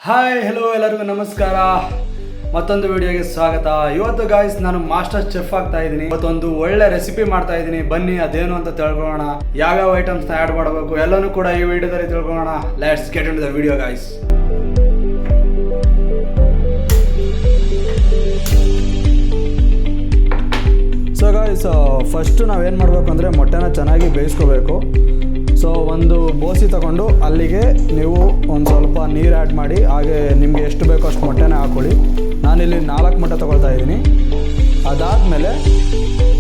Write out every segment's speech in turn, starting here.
Hi hello ಎಲ್ಲರಿಗೂ ನಮಸ್ಕಾರ. ಮತ್ತೊಂದು ವಿಡಿಯೋಗೆ ಸ್ವಾಗತ. ಇವತ್ತು ಗಾಯ್ಸ್ ನಾನು ಮಾಸ್ಟರ್ ಚೆಫ್ ಆಗ್ತಾ ಇದ್ದೀನಿ. ಇವತ್ತೊಂದು ಒಳ್ಳೆ ರೆಸಿಪಿ ಮಾಡ್ತಾ ಇದ್ದೀನಿ. ಬನ್ನಿ ಅದೇನು ಅಂತ ತಿಳ್ಕೊಳ್ಳೋಣ. ಯಾವ್ಯಾವ ಐಟಮ್ಸ್ನ ಆ್ಯಡ್ ಮಾಡಬೇಕು ಎಲ್ಲನೂ ಕೂಡ ಈ ವಿಡಿಯೋದಲ್ಲಿ ತಿಳ್ಕೊಳ್ಳೋಣ. Let's get into the video guys. So guys, first ನಾವೇನು ಮಾಡಬೇಕು ಅಂದರೆ ಮೊಟ್ಟೆನ ಚೆನ್ನಾಗಿ ಬೇಯಿಸ್ಕೋಬೇಕು. ಸೊ ಒಂದು ಬೋಸಿ ತಗೊಂಡು ಅಲ್ಲಿಗೆ ನೀವು ಒಂದು ಸ್ವಲ್ಪ ನೀರು ಆ್ಯಡ್ ಮಾಡಿ, ಹಾಗೆ ನಿಮಗೆ ಎಷ್ಟು ಬೇಕೋ ಅಷ್ಟು ಮೊಟ್ಟೆನೇ ಹಾಕ್ಕೊಳ್ಳಿ. ನಾನಿಲ್ಲಿ 4 ಮೊಟ್ಟೆ ತೊಗೊಳ್ತಾ ಇದ್ದೀನಿ. ಅದಾದಮೇಲೆ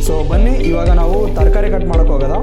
ಸೊ ಬನ್ನಿ ಇವಾಗ ನಾವು ತರಕಾರಿ ಕಟ್ ಮಾಡೋಕ್ಕೆ ಹೋಗೋದಾ.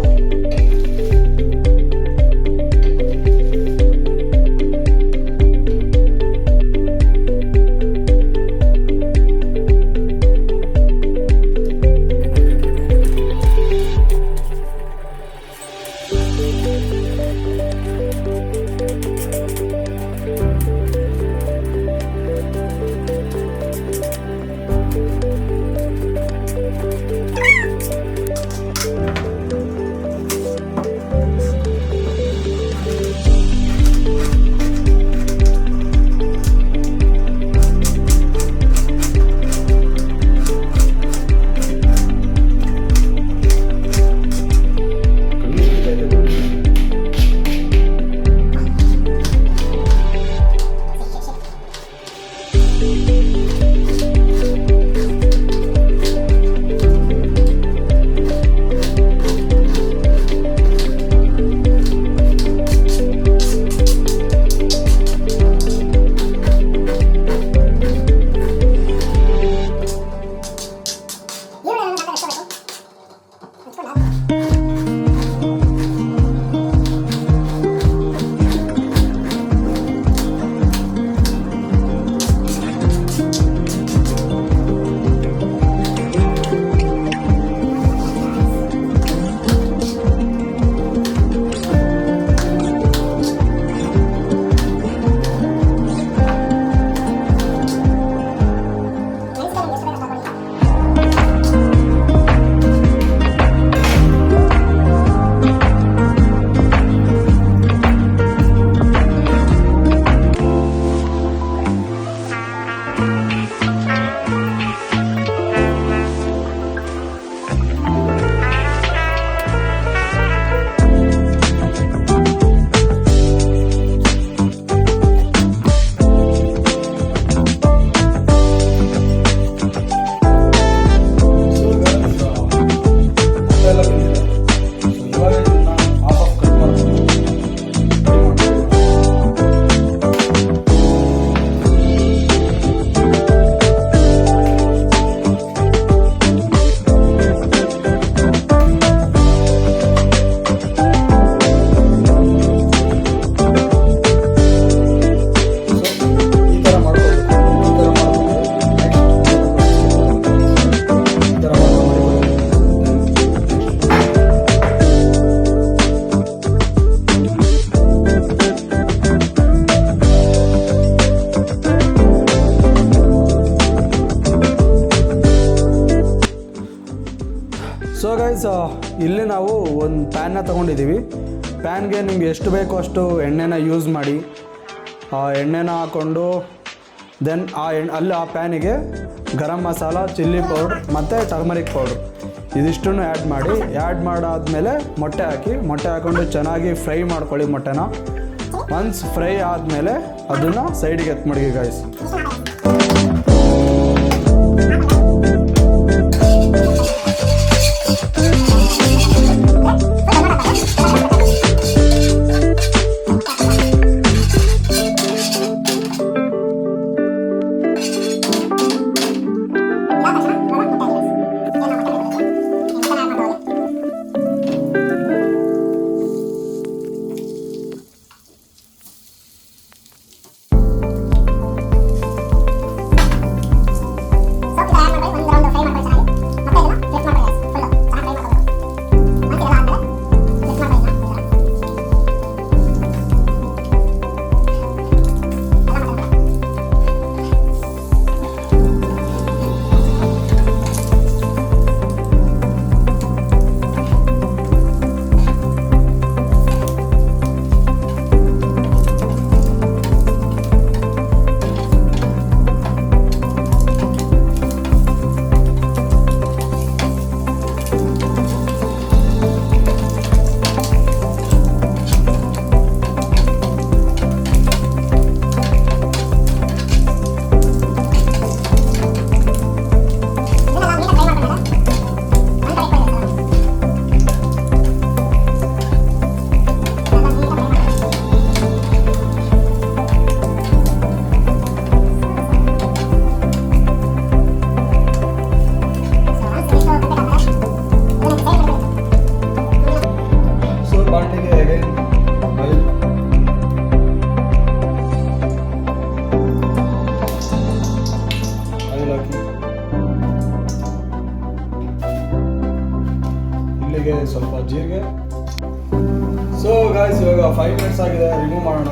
ಸೊ ಗೈಸ್, ಇಲ್ಲಿ ನಾವು ಒಂದು ಪ್ಯಾನ್ನ ತೊಗೊಂಡಿದ್ದೀವಿ. ಪ್ಯಾನ್ಗೆ ನಿಮ್ಗೆ ಎಷ್ಟು ಬೇಕೋ ಅಷ್ಟು ಎಣ್ಣೆನ ಯೂಸ್ ಮಾಡಿ. ಆ ಎಣ್ಣೆನ ಹಾಕ್ಕೊಂಡು ದೆನ್ ಅಲ್ಲಿ ಆ ಪ್ಯಾನಿಗೆ ಗರಂ ಮಸಾಲ, ಚಿಲ್ಲಿ ಪೌಡ್ರ್ ಮತ್ತು ಟರ್ಮರಿಕ್ ಪೌಡ್ರ್ ಇದಿಷ್ಟನ್ನು ಆ್ಯಡ್ ಮಾಡಿ. ಆ್ಯಡ್ ಮಾಡಾದಮೇಲೆ ಮೊಟ್ಟೆ ಹಾಕ್ಕೊಂಡು ಚೆನ್ನಾಗಿ ಫ್ರೈ ಮಾಡ್ಕೊಳ್ಳಿ ಮೊಟ್ಟೆನ. ಒನ್ಸ್ ಫ್ರೈ ಆದಮೇಲೆ ಅದನ್ನು ಸೈಡಿಗೆ ಎತ್ತು ಮಡಗಿ ಗೈಸ್. ಬಾಣಲಿಗೆ ಅಗೈನ್ ಆಯಿಲ್, ಆಯಿಲ್ ಹಾಕಿ ಇಲ್ಲಿಗೆ ಸ್ವಲ್ಪ ಜೀರಿಗೆ. ಸೊ ಗಾಯ್ಸ್ ಇವಾಗ 5 ಮಿನಿಟ್ಸ್ ಆಗಿದೆ, ರಿಮೂವ್ ಮಾಡೋಣ.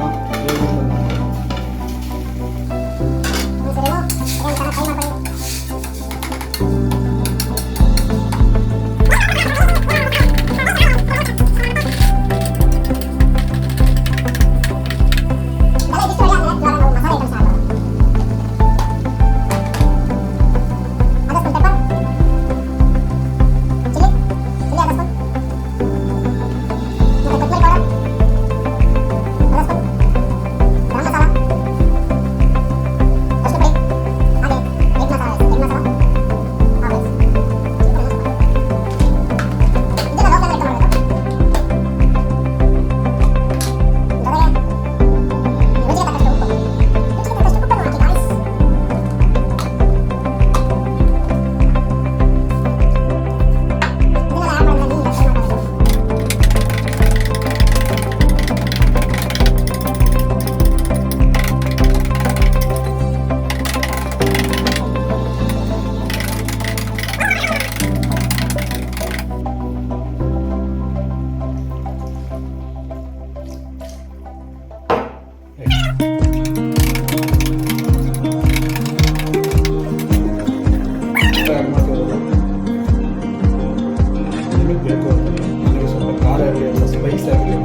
ನಿಮಗೆ ಬೇಕು ಅಂತ ನಿಮಗೆ ಸ್ವಲ್ಪ ಖಾರ ಇರಲಿ ಅಥವಾ ಸ್ಪೈಸ್ ಆಗಲಿ.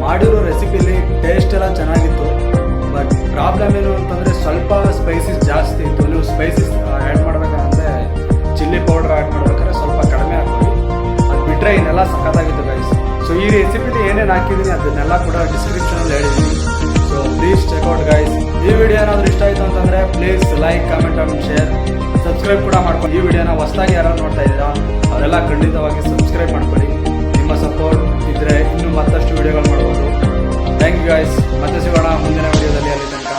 ಮಾಡಿರೋ ರೆಸಿಪಿಲಿ ಟೇಸ್ಟ್ ಎಲ್ಲ ಚೆನ್ನಾಗಿತ್ತು. ಬಟ್ ಪ್ರಾಬ್ಲಮ್ ಏನು ಅಂತಂದರೆ ಸ್ವಲ್ಪ ಸ್ಪೈಸಸ್ ಜಾಸ್ತಿ ಇತ್ತು. ನೀವು ಸ್ಪೈಸಸ್ ಆ್ಯಡ್ ಮಾಡ್ಬೇಕಂದ್ರೆ ಚಿಲ್ಲಿ ಪೌಡರ್ ಆ್ಯಡ್ ಮಾಡ್ಬೇಕಾದ್ರೆ ಸ್ವಲ್ಪ ಕಡಿಮೆ ಹಾಕ್ತೀವಿ. ಅದು ಬಿಟ್ಟರೆ ಇನ್ನೆಲ್ಲ ಸಖತ್ತಾಗಿತ್ತು ಗೈಸ್. ಸೊ ಈ ರೆಸಿಪಿಲಿ ಏನೇನು ಹಾಕಿದ್ದೀನಿ ಅದನ್ನೆಲ್ಲ ಕೂಡ ಡಿಸ್ಕ್ರಿಪ್ಷನಲ್ಲಿ ಹೇಳಿದ್ದೀನಿ. So please check out guys. ಈ ವಿಡಿಯೋ ಏನಾದರೂ ಇಷ್ಟ ಆಯಿತು ಅಂತಂದರೆ please like, comment and share. Subscribe ಕೂಡ ಮಾಡ್ಕೊಂಡು ಈ ವಿಡಿಯೋನ ಹೊಸದಾಗಿ ಯಾರು ನೋಡ್ತಾ ಇದ್ದೀರಾ ಅವರೆಲ್ಲ ಖಂಡಿತವಾಗಿ ಸಬ್ಸ್ಕ್ರೈಬ್ ಮಾಡ್ಕೊಳ್ಳಿ. ನಿಮ್ಮ ಸಪೋರ್ಟ್ ಇದ್ದರೆ ಇನ್ನೂ ಮತ್ತಷ್ಟು ವಿಡಿಯೋಗಳು ಮಾಡ್ಬೋದು. Thank you guys. ಮತ್ತೆ ಸಿಗೋಣ ಮುಂದಿನ ವಿಡಿಯೋದಲ್ಲಿ. ಅಲ್ಲಿ ತನಕ